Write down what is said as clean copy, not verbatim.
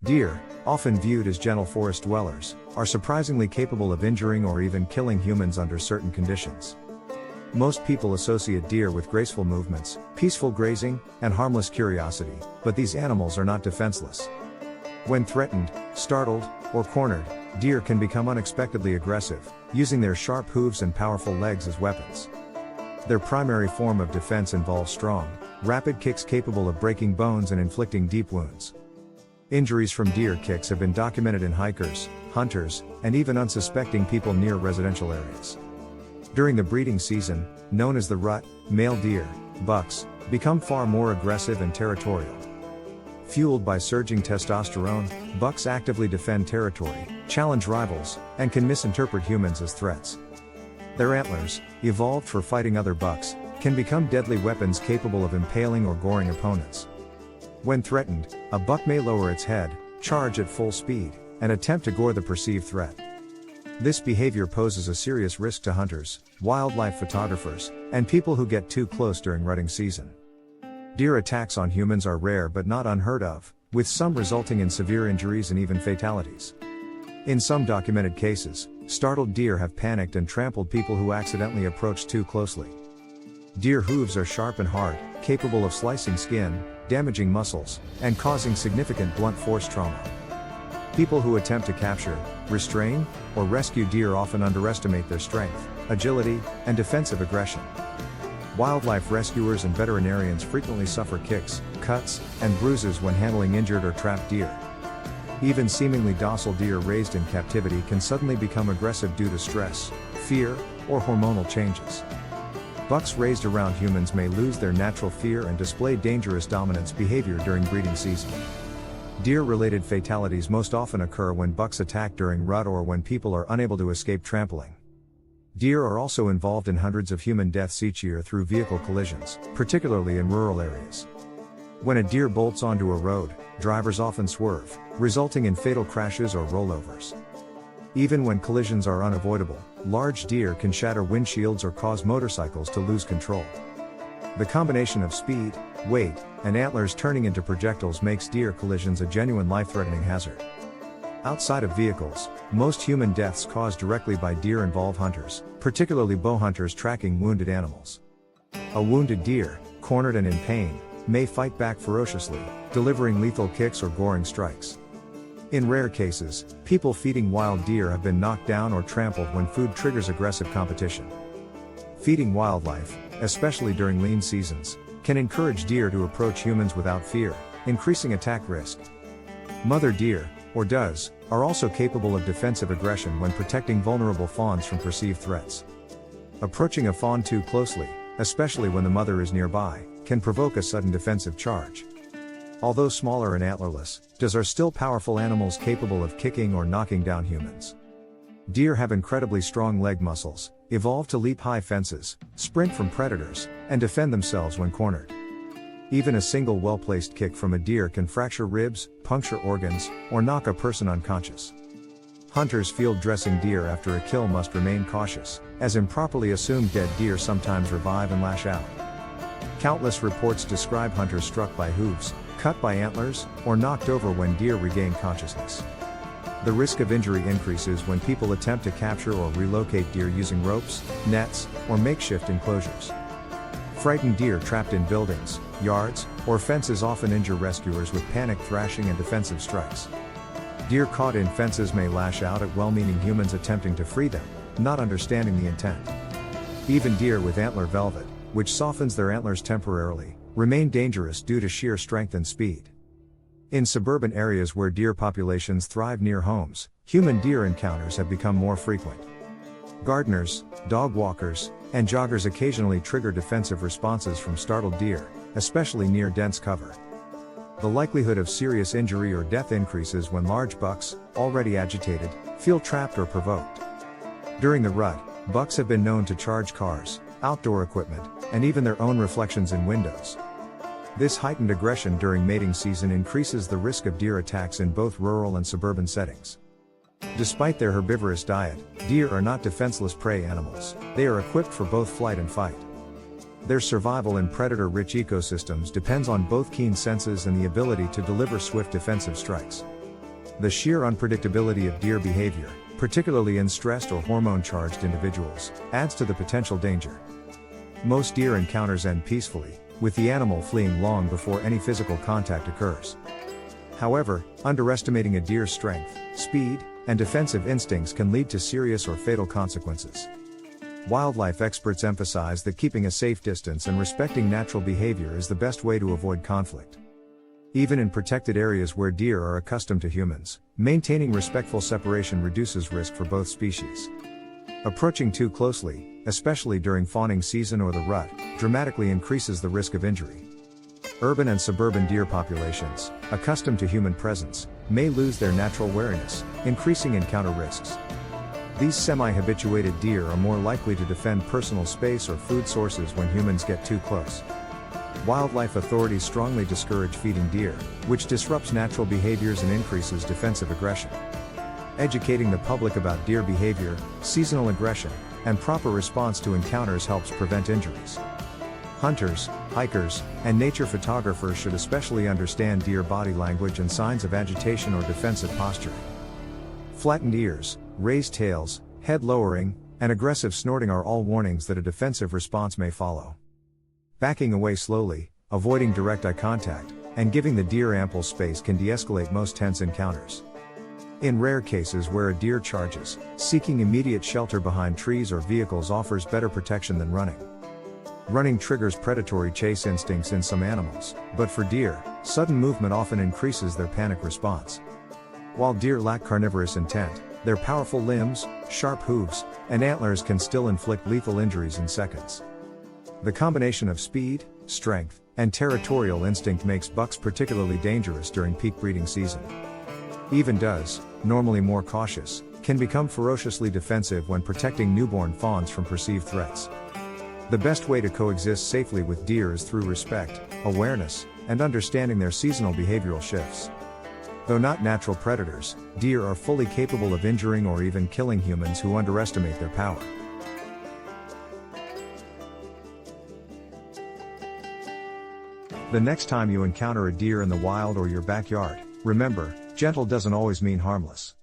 Deer, often viewed as gentle forest dwellers, are surprisingly capable of injuring or even killing humans under certain conditions. Most people associate deer with graceful movements, peaceful grazing, and harmless curiosity, but these animals are not defenseless. When threatened, startled, or cornered, deer can become unexpectedly aggressive, using their sharp hooves and powerful legs as weapons. Their primary form of defense involves strong, rapid kicks capable of breaking bones and inflicting deep wounds. Injuries from deer kicks have been documented in hikers, hunters, and even unsuspecting people near residential areas. During the breeding season, known as the rut, male deer, bucks, become far more aggressive and territorial. Fueled by surging testosterone, bucks actively defend territory, challenge rivals, and can misinterpret humans as threats. Their antlers, evolved for fighting other bucks, can become deadly weapons capable of impaling or goring opponents. When threatened, a buck may lower its head, charge at full speed, and attempt to gore the perceived threat. This behavior poses a serious risk to hunters, wildlife photographers, and people who get too close during rutting season. Deer attacks on humans are rare but not unheard of, with some resulting in severe injuries and even fatalities. In some documented cases, startled deer have panicked and trampled people who accidentally approached too closely. Deer hooves are sharp and hard, capable of slicing skin, damaging muscles, and causing significant blunt force trauma. People who attempt to capture, restrain, or rescue deer often underestimate their strength, agility, and defensive aggression. Wildlife rescuers and veterinarians frequently suffer kicks, cuts, and bruises when handling injured or trapped deer. Even seemingly docile deer raised in captivity can suddenly become aggressive due to stress, fear, or hormonal changes. Bucks raised around humans may lose their natural fear and display dangerous dominance behavior during breeding season. Deer-related fatalities most often occur when bucks attack during rut or when people are unable to escape trampling. Deer are also involved in hundreds of human deaths each year through vehicle collisions, particularly in rural areas. When a deer bolts onto a road, drivers often swerve, resulting in fatal crashes or rollovers. Even when collisions are unavoidable, large deer can shatter windshields or cause motorcycles to lose control. The combination of speed, weight, and antlers turning into projectiles makes deer collisions a genuine life-threatening hazard. Outside of vehicles, most human deaths caused directly by deer involve hunters, particularly bow hunters tracking wounded animals. A wounded deer, cornered and in pain, may fight back ferociously, delivering lethal kicks or goring strikes. In rare cases, people feeding wild deer have been knocked down or trampled when food triggers aggressive competition. Feeding wildlife, especially during lean seasons, can encourage deer to approach humans without fear, increasing attack risk. Mother deer, or does, are also capable of defensive aggression when protecting vulnerable fawns from perceived threats. Approaching a fawn too closely, especially when the mother is nearby, can provoke a sudden defensive charge. Although smaller and antlerless, does are still powerful animals capable of kicking or knocking down humans. Deer have incredibly strong leg muscles, evolved to leap high fences, sprint from predators, and defend themselves when cornered. Even a single well-placed kick from a deer can fracture ribs, puncture organs, or knock a person unconscious. Hunters field dressing deer after a kill must remain cautious, as improperly assumed dead deer sometimes revive and lash out. Countless reports describe hunters struck by hooves, cut by antlers, or knocked over when deer regain consciousness. The risk of injury increases when people attempt to capture or relocate deer using ropes, nets, or makeshift enclosures. Frightened deer trapped in buildings, yards, or fences often injure rescuers with panic thrashing and defensive strikes. Deer caught in fences may lash out at well-meaning humans attempting to free them, not understanding the intent. Even deer with antler velvet, which softens their antlers temporarily, remain dangerous due to sheer strength and speed. In suburban areas where deer populations thrive near homes, human deer encounters have become more frequent. Gardeners, dog walkers, and joggers occasionally trigger defensive responses from startled deer, especially near dense cover. The likelihood of serious injury or death increases when large bucks, already agitated, feel trapped or provoked. During the rut, bucks have been known to charge cars, outdoor equipment, and even their own reflections in windows. This heightened aggression during mating season increases the risk of deer attacks in both rural and suburban settings. Despite their herbivorous diet, deer are not defenseless prey animals. They are equipped for both flight and fight. Their survival in predator-rich ecosystems depends on both keen senses and the ability to deliver swift defensive strikes. The sheer unpredictability of deer behavior, particularly in stressed or hormone-charged individuals, adds to the potential danger. Most deer encounters end peacefully, with the animal fleeing long before any physical contact occurs. However, underestimating a deer's strength, speed, and defensive instincts can lead to serious or fatal consequences. Wildlife experts emphasize that keeping a safe distance and respecting natural behavior is the best way to avoid conflict. Even in protected areas where deer are accustomed to humans, maintaining respectful separation reduces risk for both species. Approaching too closely, especially during fawning season or the rut, dramatically increases the risk of injury. Urban and suburban deer populations, accustomed to human presence, may lose their natural wariness, increasing encounter risks. These semi-habituated deer are more likely to defend personal space or food sources when humans get too close. Wildlife authorities strongly discourage feeding deer, which disrupts natural behaviors and increases defensive aggression. Educating the public about deer behavior, seasonal aggression, and proper response to encounters helps prevent injuries. Hunters, hikers, and nature photographers should especially understand deer body language and signs of agitation or defensive posturing. Flattened ears, raised tails, head lowering, and aggressive snorting are all warnings that a defensive response may follow. Backing away slowly, avoiding direct eye contact, and giving the deer ample space can de-escalate most tense encounters. In rare cases where a deer charges, seeking immediate shelter behind trees or vehicles offers better protection than running. Running triggers predatory chase instincts in some animals, but for deer, sudden movement often increases their panic response. While deer lack carnivorous intent, their powerful limbs, sharp hooves, and antlers can still inflict lethal injuries in seconds. The combination of speed, strength, and territorial instinct makes bucks particularly dangerous during peak breeding season. Even does, normally more cautious, can become ferociously defensive when protecting newborn fawns from perceived threats. The best way to coexist safely with deer is through respect, awareness, and understanding their seasonal behavioral shifts. Though not natural predators, deer are fully capable of injuring or even killing humans who underestimate their power. The next time you encounter a deer in the wild or your backyard, remember, gentle doesn't always mean harmless.